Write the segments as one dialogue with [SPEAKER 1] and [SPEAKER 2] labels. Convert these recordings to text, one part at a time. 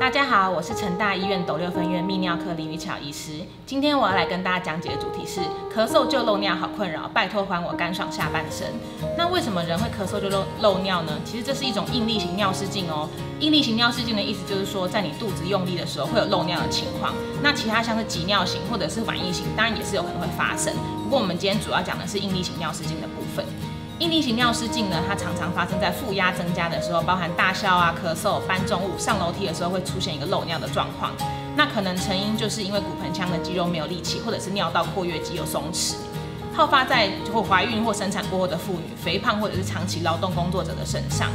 [SPEAKER 1] 大家好，我是成大医院斗六分院泌尿科林宇巧医师。今天我要来跟大家讲解的主题是咳嗽就漏尿好困扰，拜托还我干爽下半身。那为什么人会咳嗽就漏尿呢？其实这是一种应力型尿失禁哦。应力型尿失禁的意思就是说，在你肚子用力的时候会有漏尿的情况。那其他像是急尿型或者是反应型，当然也是有可能会发生。不过我们今天主要讲的是应力型尿失禁的部分。应力型尿失禁呢，它常常发生在负压增加的时候，包含大笑啊、咳嗽、搬重物、上楼梯的时候会出现一个漏尿的状况。那可能成因就是因为骨盆腔的肌肉没有力气，或者是尿道括约肌有松弛。好发在怀孕或生产过后的妇女、肥胖或者是长期劳动工作者的身上。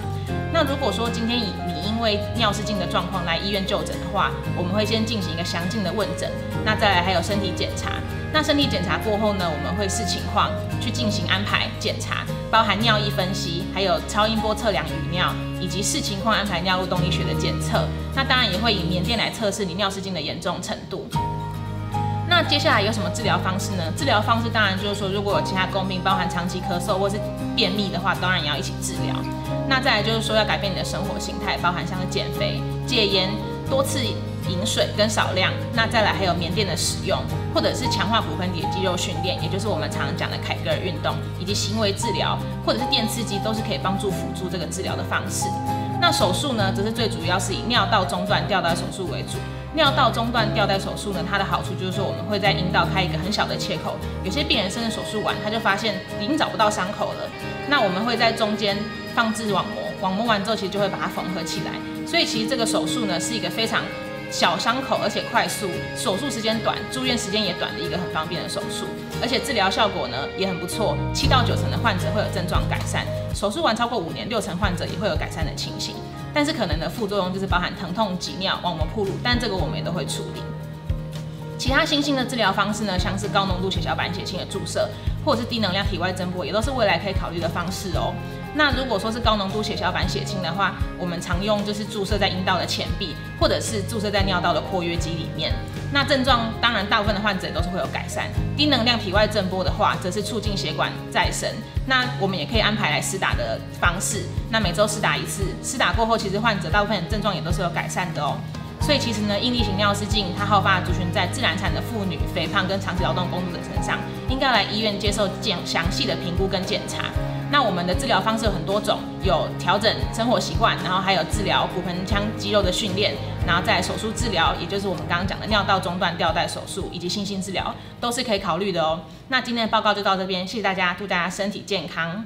[SPEAKER 1] 那如果说今天你因为尿失禁的状况来医院就诊的话，我们会先进行一个详尽的问诊，那再来还有身体检查。那身体检查过后呢，我们会视情况去进行安排检查，包含尿液分析，还有超音波测量余尿，以及视情况安排尿路动力学的检测。那当然也会以棉垫来测试你尿失禁的严重程度。那接下来有什么治疗方式呢？治疗方式当然就是说，如果有其他共病，包含长期咳嗽或是便秘的话，当然也要一起治疗。那再来就是说，要改变你的生活形态，包含像是减肥、戒烟、多次饮水跟少量。那再来还有棉垫的使用，或者是强化骨盆底的肌肉训练，也就是我们常常讲的凯格尔运动，以及行为治疗或者是电刺激，都是可以帮助辅助这个治疗的方式。那手术呢，则是最主要是以尿道中段吊带手术为主。尿道中段吊带手术呢，它的好处就是说，我们会在阴道开一个很小的切口。有些病人甚至手术完，他就发现已经找不到伤口了。那我们会在中间放置网膜，网膜完之后，其实就会把它缝合起来。所以其实这个手术呢，是一个非常小伤口，而且快速，手术时间短，住院时间也短的一个很方便的手术。而且治疗效果呢也很不错，7到9成的患者会有症状改善。手术完超过5年，6成患者也会有改善的情形。但是可能的副作用就是包含疼痛、挤尿、网膜暴露，但这个我们也都会处理。其他新兴的治疗方式呢，像是高浓度血小板血清的注射，或者是低能量体外震波，也都是未来可以考虑的方式哦。那如果说是高浓度血小板血清的话，我们常用就是注射在阴道的前壁，或者是注射在尿道的括约肌里面。那症状当然大部分的患者也都是会有改善。低能量体外震波的话，则是促进血管再生。那我们也可以安排来施打的方式，那每周施打1次，施打过后，其实患者大部分的症状也都是有改善的哦。所以其实呢，应力型尿失禁它好发的族群在自然产的妇女、肥胖跟长期劳动工作者身上，应该来医院接受详细的评估跟检查。那我们的治疗方式有很多种，有调整生活习惯，然后还有治疗骨盆腔肌肉的训练，然后再来手术治疗，也就是我们刚刚讲的尿道中段吊带手术，以及新兴治疗，都是可以考虑的哦。那今天的报告就到这边，谢谢大家，祝大家身体健康。